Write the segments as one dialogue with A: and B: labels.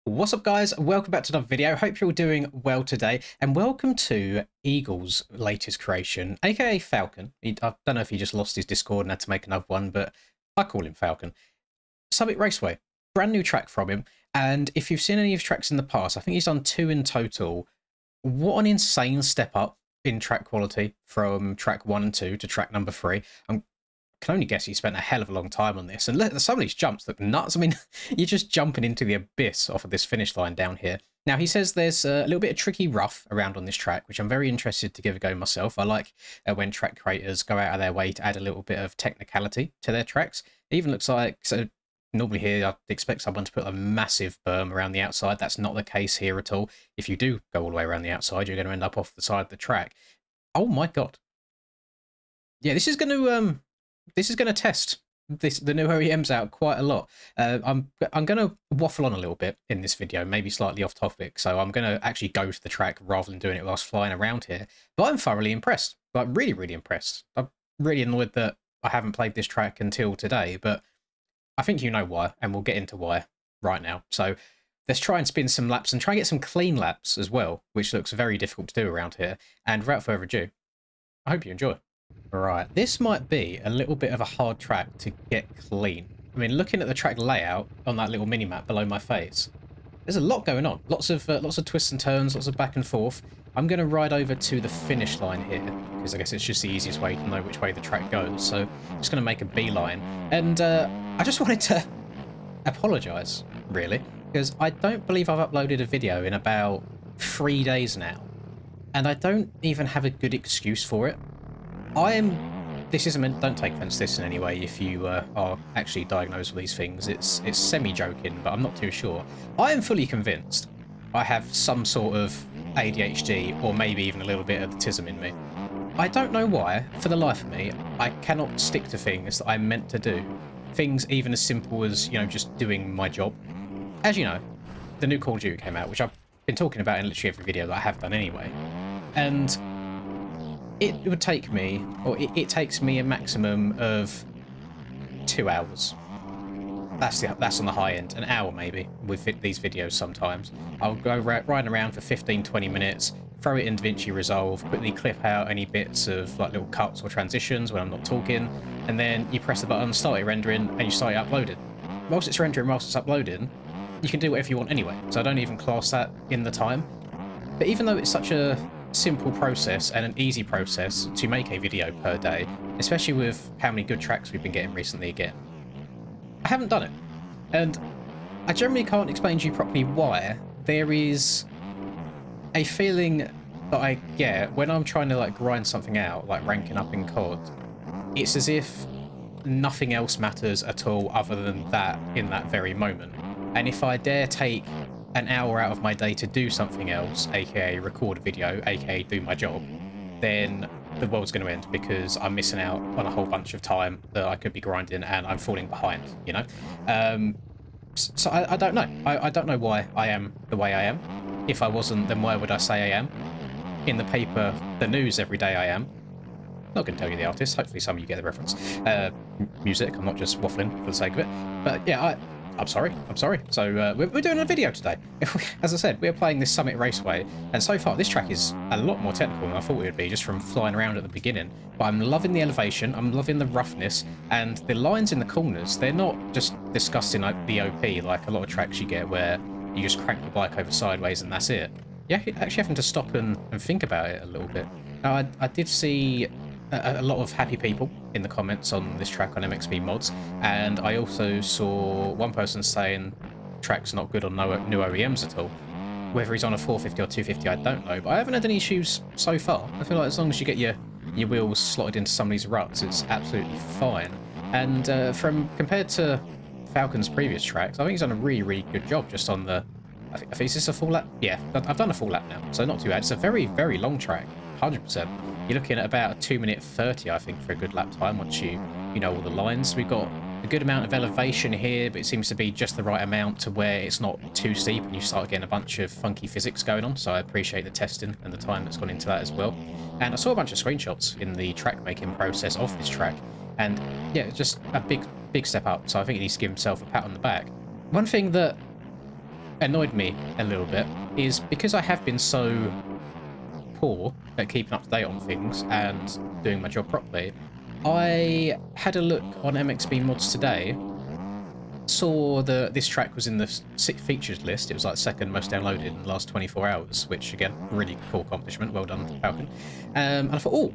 A: What's up, guys? Welcome back to another video. Hope you're all doing well today, and welcome to Eagle's latest creation, aka Falcon. I don't know if he just lost his Discord and had to make another one, but I call him Falcon. Summit Raceway, brand new track from him, and if you've seen any of his tracks in the past, I think he's done 2 in total. What an insane step up in track quality from track 1 and 2 to track number 3. Can only guess he spent a hell of a long time on this, and some of these jumps look nuts. I mean, you're just jumping into the abyss off of this finish line down here. Now, he says there's a little bit of tricky rough around on this track, which I'm very interested to give a go myself. I like when track creators go out of their way to add a little bit of technicality to their tracks. It even looks like, so normally here I'd expect someone to put a massive berm around the outside. That's not the case here at all. If you do go all the way around the outside, you're going to end up off the side of the track. Oh my god. Yeah, this is going to test the new OEMs out quite a lot. I'm going to waffle on a little bit in this video, maybe slightly off topic. So I'm going to actually go to the track rather than doing it whilst flying around here. But I'm thoroughly impressed. Like, really, really impressed. I'm really annoyed that I haven't played this track until today, but I think you know why, and we'll get into why right now. So let's try and spin some laps and try and get some clean laps as well, which looks very difficult to do around here. And without further ado, I hope you enjoy. Right, this might be a little bit of a hard track to get clean. I mean, looking at the track layout on that little mini-map below my face, there's a lot going on. Lots of twists and turns, lots of back and forth. I'm going to ride over to the finish line here, because I guess it's just the easiest way to know which way the track goes. So I'm just going to make a beeline. And I just wanted to apologise, really, because I don't believe I've uploaded a video in about 3 days now. And I don't even have a good excuse for it. This isn't meant, don't take offence to this in any way if you are actually diagnosed with these things. It's semi-joking, but I'm not too sure. I am fully convinced I have some sort of ADHD or maybe even a little bit of autism in me. I don't know why, for the life of me, I cannot stick to things that I'm meant to do. Things even as simple as, you know, just doing my job. As you know, the new Call of Duty came out, which I've been talking about in literally every video that I have done anyway. And it would take me, or it takes me a maximum of 2 hours. That's on the high end, an hour maybe, with these videos sometimes. I'll go riding around for 15-20 minutes, throw it in DaVinci Resolve, quickly clip out any bits of like little cuts or transitions when I'm not talking, and then you press the button, start it rendering, and you start it uploading. Whilst it's rendering, whilst it's uploading, you can do whatever you want anyway, so I don't even class that in the time. But even though it's such a simple process and an easy process to make a video per day, especially with how many good tracks we've been getting recently again, I haven't done it. And I generally can't explain to you properly why. There is a feeling that I get when I'm trying to like grind something out, like ranking up in COD. It's as if nothing else matters at all other than that in that very moment. And if I dare take an hour out of my day to do something else, aka record a video, aka do my job, then the world's going to end because I'm missing out on a whole bunch of time that I could be grinding and I'm falling behind, you know? So I don't know. I don't know why I am the way I am. If I wasn't, then why would I say I am? In the paper, the news every day I am. Not going to tell you the artist. Hopefully some of you get the reference. Music, I'm not just waffling for the sake of it. But yeah, I'm sorry. So we're doing a video today. As I said, we're playing this Summit Raceway, and so far this track is a lot more technical than I thought it would be, just from flying around at the beginning. But I'm loving the elevation, I'm loving the roughness, and the lines in the corners, they're not just disgusting like the OP, like a lot of tracks you get where you just crank the bike over sideways and that's it. Yeah, actually having to stop and think about it a little bit. Now, I did see a lot of happy people in the comments on this track on MXB Mods, and I also saw one person saying track's not good on new OEMs at all. Whether he's on a 450 or 250, I don't know, but I haven't had any issues so far. I feel like as long as you get your wheels slotted into some of these ruts, it's absolutely fine. And compared to Falcon's previous tracks, I think he's done a really, really good job just on the... I think is this a full lap? Yeah, I've done a full lap now, so not too bad. It's a very, very long track, 100%. You're looking at about 2:30, I think, for a good lap time once you know all the lines. We've got a good amount of elevation here, but it seems to be just the right amount to where it's not too steep and you start getting a bunch of funky physics going on. So I appreciate the testing and the time that's gone into that as well. And I saw a bunch of screenshots in the track making process of this track, and yeah, just a big step up. So I think he needs to give himself a pat on the back. One thing that annoyed me a little bit is because I have been so poor at keeping up to date on things and doing my job properly. I had a look on MXB mods today, saw that this track was in the featured list. It was like second most downloaded in the last 24 hours, which again, really cool accomplishment. Well done, Falcon. And I thought, oh,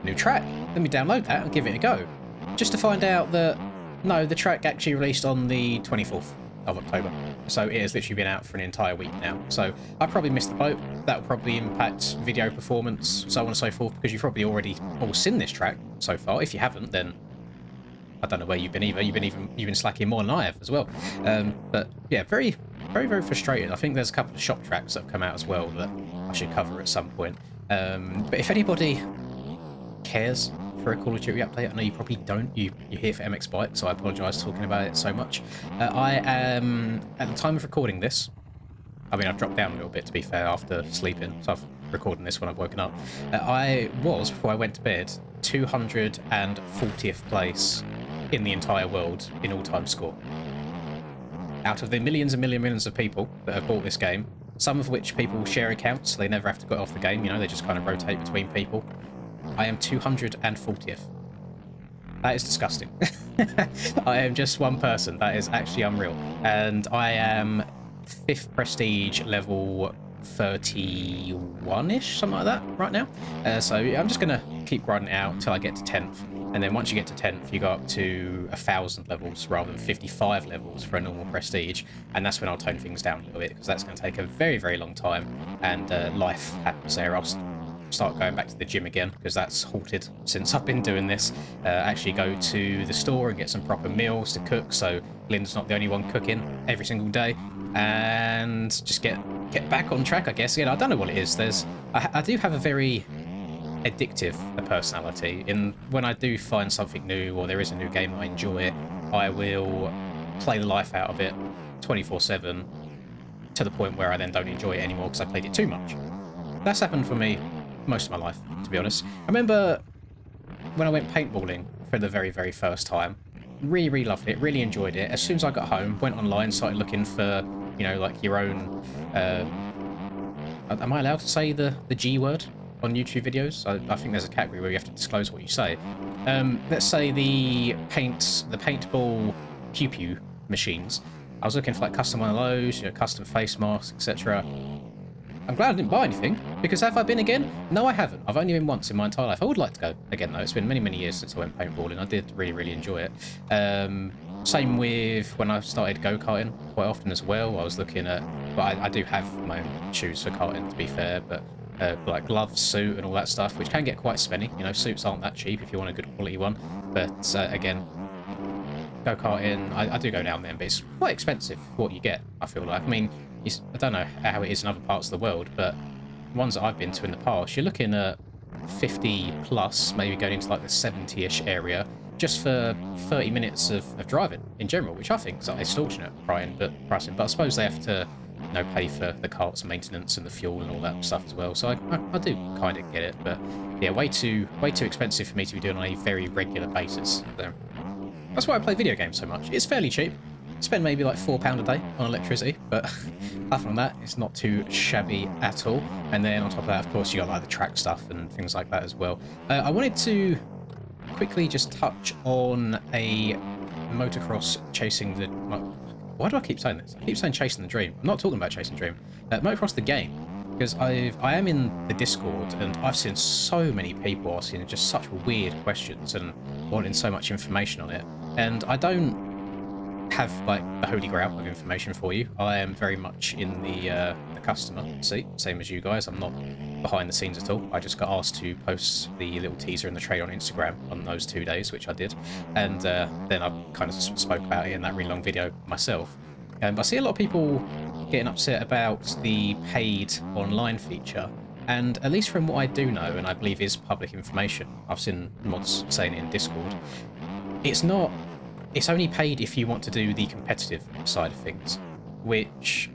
A: new track. Let me download that and give it a go. Just to find out that, no, the track actually released on the 24th of October. So it has literally been out for an entire week now. So I probably missed the boat. That will probably impact video performance, so on and so forth, because you've probably already all seen this track so far. If you haven't, then I don't know where you've been either. You've been slacking more than I have as well. But yeah, very frustrated. I think there's a couple of shop tracks that have come out as well that I should cover at some point. But if anybody cares for a Call of Duty update, I know you probably don't. You're here for MX Bike, so I apologise talking about it so much. I am, at the time of recording this, I mean, I've dropped down a little bit, to be fair, after sleeping, so I've recording this when I've woken up. I was, before I went to bed, 240th place in the entire world in all-time score. Out of the millions and millions of people that have bought this game, some of which people share accounts, so they never have to get off the game, you know, they just kind of rotate between people. I am 240th. That is disgusting. I am just one person. That is actually unreal. And I am 5th prestige level 31-ish, something like that right now. So I'm just going to keep grinding it out until I get to 10th. And then once you get to 10th, you go up to 1,000 levels rather than 55 levels for a normal prestige. And that's when I'll tone things down a little bit, because that's going to take a very long time. And life happens there. I'll start going back to the gym again, because that's halted since I've been doing this. Actually go to the store and get some proper meals to cook, so Lynn's not the only one cooking every single day. And just get back on track, I guess. Again, I don't know what it is. I do have a very addictive personality. When I do find something new, or there is a new game I enjoy, I will play the life out of it 24/7 to the point where I then don't enjoy it anymore because I played it too much. That's happened for me most of my life, to be honest. I remember when I went paintballing for the very first time. Really loved it, really enjoyed it. As soon as I got home, went online, started looking for, you know, like your own... am I allowed to say the G word on YouTube videos? I think there's a category where you have to disclose what you say. Let's say the paintball pew machines. I was looking for like custom one of those, you know, custom face masks, etc. I'm glad I didn't buy anything, because have I been again? No, I haven't. I've only been once in my entire life. I would like to go again, though. It's been many years since I went paintballing. I did really enjoy it. Same with when I started go-karting quite often as well. I was looking at... But I do have my own shoes for karting, to be fair, but like gloves, suit, and all that stuff, which can get quite spenny. You know, suits aren't that cheap if you want a good quality one. But again, go-karting, I do go down there, but it's quite expensive for what you get, I feel like. I mean, I don't know how it is in other parts of the world, but ones that I've been to in the past, you're looking at 50 plus, maybe going into like the 70-ish area, just for 30 minutes of driving in general, which I think is extortionate pricing, but I suppose they have to, you know, pay for the carts and maintenance and the fuel and all that stuff as well. So I do kind of get it, but yeah, way too expensive for me to be doing on a very regular basis. So that's why I play video games so much. It's fairly cheap. Spend maybe like £4 a day on electricity, but apart from that, it's not too shabby at all. And then on top of that, of course, you got like the track stuff and things like that as well. I wanted to quickly just touch on a motocross chasing the... Why do I keep saying this? I keep saying chasing the dream. I'm not talking about chasing the dream. Motocross the game, because I am in the Discord and I've seen so many people asking just such weird questions and wanting so much information on it. And I don't have like the holy grail of information for you. I am very much in the customer seat, same as you guys. I'm not behind the scenes at all. I just got asked to post the little teaser and the trailer on Instagram on those 2 days, which I did, and then I kind of spoke about it in that really long video myself. I see a lot of people getting upset about the paid online feature, and at least from what I do know, and I believe is public information, I've seen mods saying it in Discord, it's only paid if you want to do the competitive side of things, which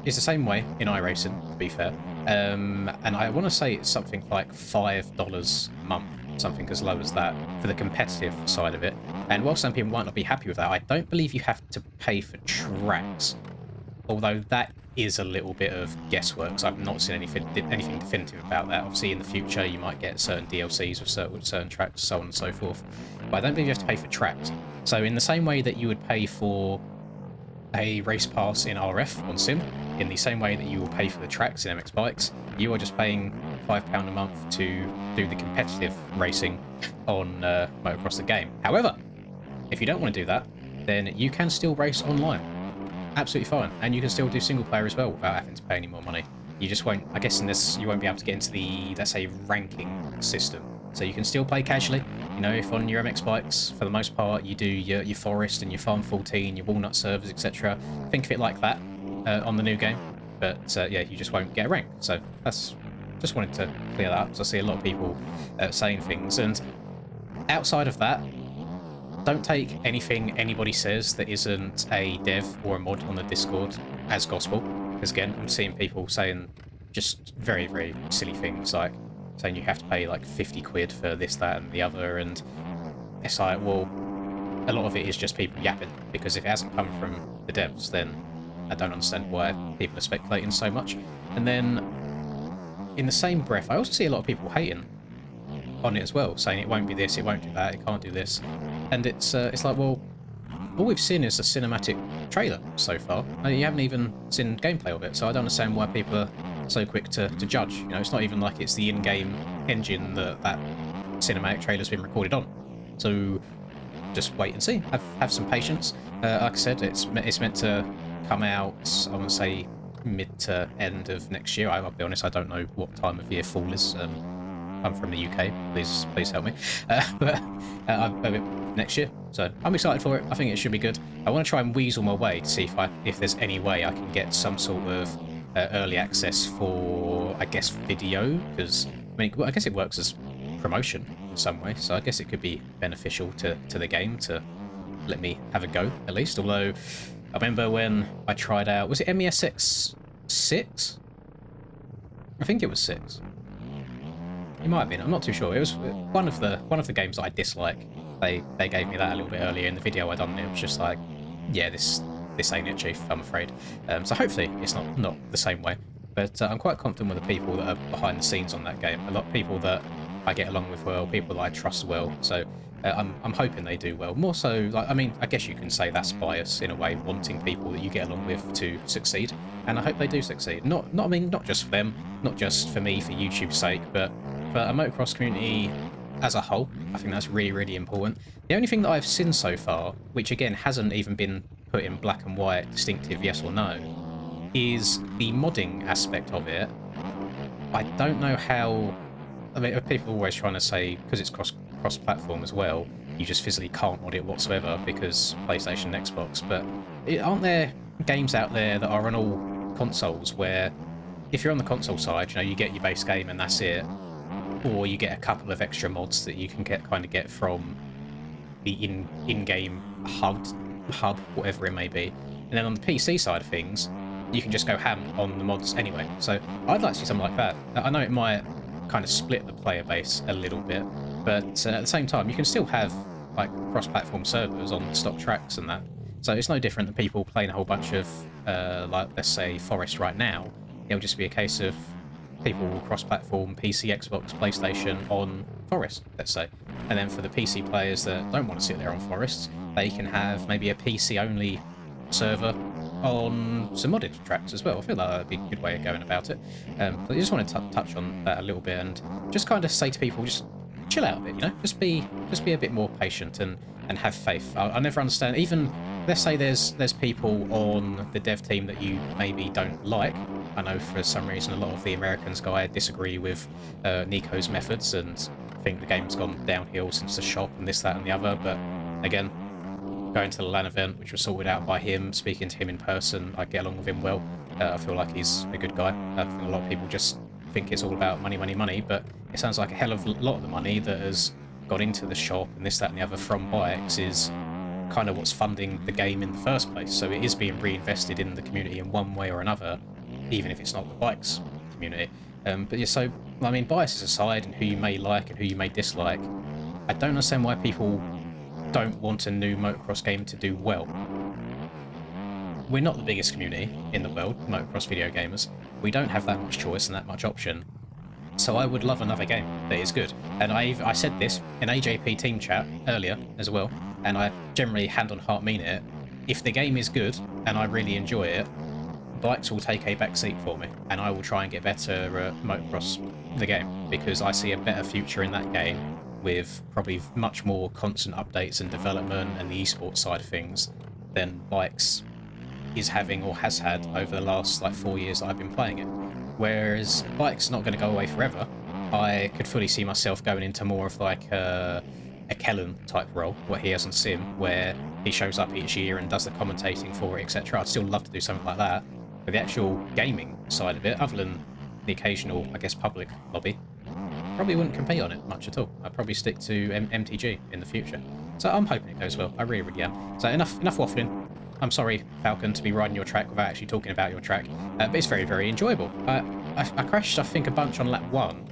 A: is the same way in iRacing, to be fair. And I want to say it's something like $5 a month, something as low as that, for the competitive side of it. And while some people might not be happy with that, I don't believe you have to pay for tracks although that is a little bit of guesswork, because I've not seen anything definitive about that. Obviously, in the future, you might get certain DLCs with certain tracks, so on and so forth. But I don't believe you have to pay for tracks. So in the same way that you would pay for a race pass in RF on Sim, in the same way that you will pay for the tracks in MX Bikes, you are just paying £5 a month to do the competitive racing on Motocross the game. However, if you don't want to do that, then you can still race online. Absolutely fine. And you can still do single player as well without having to pay any more money. You just won't, I guess in this, you won't be able to get into the, let's say, ranking system. So you can still play casually. You know, if on your MX Bikes, for the most part, you do your Forest and your Farm 14, your Walnut servers, etc. Think of it like that on the new game. But yeah, you just won't get a rank. So that's, just wanted to clear that up, because I see a lot of people saying things. And outside of that, don't take anything anybody says that isn't a dev or a mod on the Discord as gospel. Because again, I'm seeing people saying just very, very silly things, like saying you have to pay like 50 quid for this, that, and the other. And it's like, well, a lot of it is just people yapping. Because if it hasn't come from the devs, then I don't understand why people are speculating so much. And then, in the same breath, I also see a lot of people hating on it as well, saying it won't be this, it won't do that, it can't do this. And it's like, well, all we've seen is a cinematic trailer so far. You haven't even seen gameplay of it, so I don't understand why people are so quick to judge. You know, it's not even like it's the in-game engine that cinematic trailer's been recorded on. So just wait and see. Have some patience. Like I said, it's meant to come out, I want to say, mid to end of next year. I'll be honest, I don't know what time of year fall is. I'm from the UK. Please help me. But next year, so I'm excited for it. I think it should be good. I want to try and weasel my way to see if there's any way I can get some sort of early access for, I guess, video, because I mean, I guess it works as promotion in some way. So I guess it could be beneficial to the game to let me have a go at least. Although I remember when I tried out, was it MESX 6? I think it was 6. It might have been, I'm not too sure. It was one of the games that I dislike. They gave me that a little bit earlier in the video I done. It was just like, yeah, this ain't it, Chief, I'm afraid. So hopefully it's not the same way. But I'm quite confident with the people that are behind the scenes on that game. A lot of people that I get along with well, people that I trust well. So I'm hoping they do well. More so, like, I mean, I guess you can say that's bias in a way, wanting people that you get along with to succeed. And I hope they do succeed. I mean, not just for them, not just for me, for YouTube's sake, but for a motocross community as a whole. I think that's really, really important. The only thing that I've seen so far, which again hasn't even been put in black and white, distinctive yes or no, is the modding aspect of it. I don't know how. I mean, people are always trying to say, because it's cross-platform as well, you just physically can't mod it whatsoever because PlayStation and Xbox. But aren't there games out there that are on all consoles where, if you're on the console side, you know, you get your base game and that's it, or you get a couple of extra mods that you can kind of get from the in-game hub, whatever it may be. And then on the PC side of things, you can just go ham on the mods anyway. So I'd like to see something like that. I know it might kind of split the player base a little bit, but at the same time, you can still have like cross-platform servers on stock tracks and that. So it's no different than people playing a whole bunch of, like, let's say, Forest right now. It'll just be a case of people will cross-platform PC, Xbox, PlayStation on Forest, let's say. And then for the PC players that don't want to sit there on Forest, they can have maybe a PC-only server on some modded tracks as well. I feel like that'd be a good way of going about it. But I just want to touch on that a little bit and just kind of say to people, just chill out a bit, you know? Just be a bit more patient and have faith. I never understand, even, let's say there's people on the dev team that you maybe don't like. I know for some reason a lot of the Americans disagree with Nico's methods and think the game's gone downhill since the shop and this, that and the other, but again, going to the LAN event, which was sorted out by him, speaking to him in person, I get along with him well. I feel like he's a good guy. I think a lot of people just think it's all about money, money, money, but it sounds like a hell of a lot of the money that has got into the shop and this, that and the other from bikes is kind of what's funding the game in the first place. So it is being reinvested in the community in one way or another, even if it's not the bikes community. But yeah, so, I mean, biases aside and who you may like and who you may dislike, I don't understand why people don't want a new motocross game to do well. we're not the biggest community in the world, motocross video gamers. We don't have that much choice and that much option. So I would love another game that is good. And I said this in AJP team chat earlier as well, and I generally hand on heart mean it. If the game is good and I really enjoy it, bikes will take a back seat for me, and I will try and get better at motocross the game, because I see a better future in that game with probably much more constant updates and development and the esports side of things than bikes is having or has had over the last like 4 years that I've been playing it. Whereas bike's not going to go away forever. I could fully see myself going into more of like a Kellen type role, what he has on Sim, where he shows up each year and does the commentating for it, etc. I'd still love to do something like that. But the actual gaming side of it, other than the occasional, I guess, public lobby, probably wouldn't compete on it much at all. I'd probably stick to MTG in the future. So I'm hoping it goes well. I really, really am. So enough waffling. I'm sorry, Falcon, to be riding your track without actually talking about your track, but it's very, very enjoyable. I crashed, I think, a bunch on lap 1,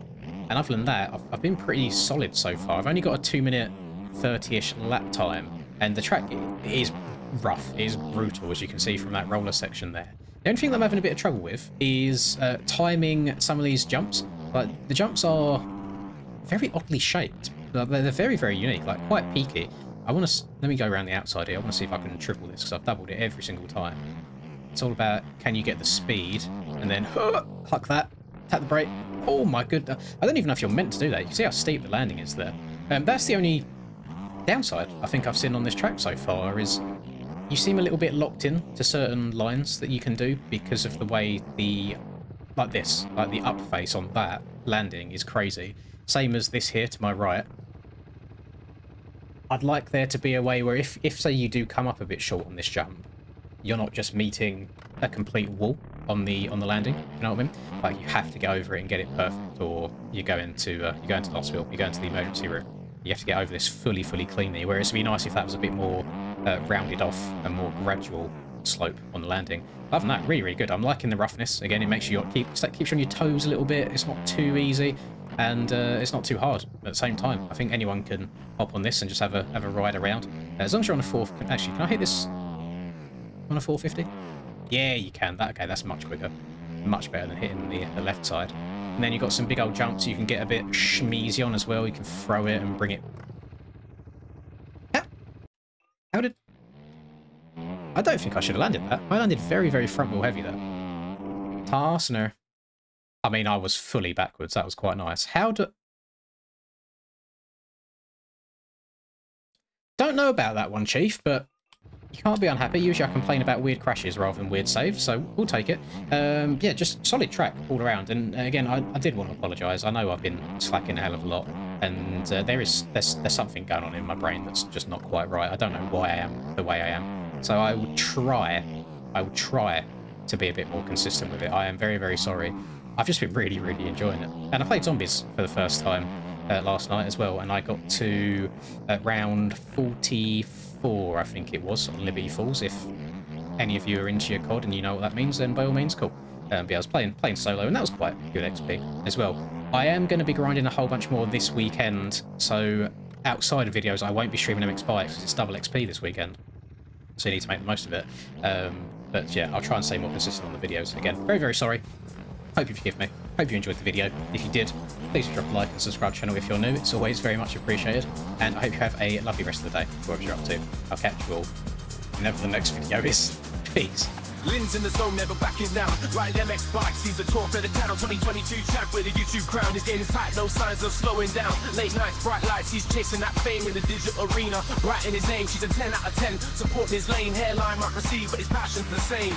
A: and other than that, I've been pretty solid so far. I've only got a 2-minute 30-ish lap time, and the track is rough, it is brutal, as you can see from that roller section there. The only thing that I'm having a bit of trouble with is timing some of these jumps. Like, the jumps are very oddly shaped. They're very, very unique, like quite peaky. Let me go around the outside here. I want to see if I can triple this, because I've doubled it every single time. It's all about, can you get the speed, and then huck that, tap the brake. Oh my goodness. I don't even know if you're meant to do that. You can see how steep the landing is there. That's the only downside I think I've seen on this track so far, is you seem a little bit locked in to certain lines that you can do because of the way like the up face on that landing is crazy. Same as this here to my right. I'd like there to be a way where if say you do come up a bit short on this jump, you're not just meeting a complete wall on the landing. You know what I mean? Like, you have to get over it and get it perfect, or you go into the hospital, you go into the emergency room. You have to get over this fully cleanly. Whereas it'd be nice if that was a bit more rounded off and more gradual slope on the landing. Other than that, really, really good. I'm liking the roughness. Again, it makes you keeps you on your toes a little bit. It's not too easy. And it's not too hard at the same time. I think anyone can hop on this and just have a ride around. As long as you're on a 4... Actually, can I hit this on a 450? Yeah, you can. Okay, that's much quicker. Much better than hitting the left side. And then you've got some big old jumps you can get a bit schmeezy on as well. You can throw it and bring it... How did... I don't think I should have landed that. I landed very, very front wheel heavy there. Tarsner. I mean, I was fully backwards. That was quite nice. Don't know about that one, Chief, but you can't be unhappy. Usually I complain about weird crashes rather than weird saves, so we'll take it. Yeah, just solid track all around. And again, I did want to apologise. I know I've been slacking a hell of a lot, and there's something going on in my brain that's just not quite right. I don't know why I am the way I am. So I will try to be a bit more consistent with it. I am very, very sorry. I've just been really, really enjoying it. And I played Zombies for the first time last night as well, and I got to round 44, I think it was, on Liberty Falls. If any of you are into your COD and you know what that means, then by all means, cool. But yeah, I was playing solo, and that was quite good XP as well. I am going to be grinding a whole bunch more this weekend, so outside of videos, I won't be streaming MX Bikes because it's double XP this weekend. So you need to make the most of it. But yeah, I'll try and stay more consistent on the videos. Again, very, very sorry. Hope you forgive me. Hope you enjoyed the video. If you did, please drop a like and subscribe to the channel if you're new. It's always very much appreciated. And I hope you have a lovely rest of the day, whatever you're up to. I'll catch you all whenever the next video is. Peace.
B: Lynn's in the zone, never backing down. Right, MX Bikes, he's the talk of the town. 2022 champ with a YouTube crown. His game is tight, no signs of slowing down. Late nights, bright lights, he's chasing that fame in the digital arena. Writing his name, she's a 10 out of 10. Supporting his lane, hairline might receive, but his passion's the same.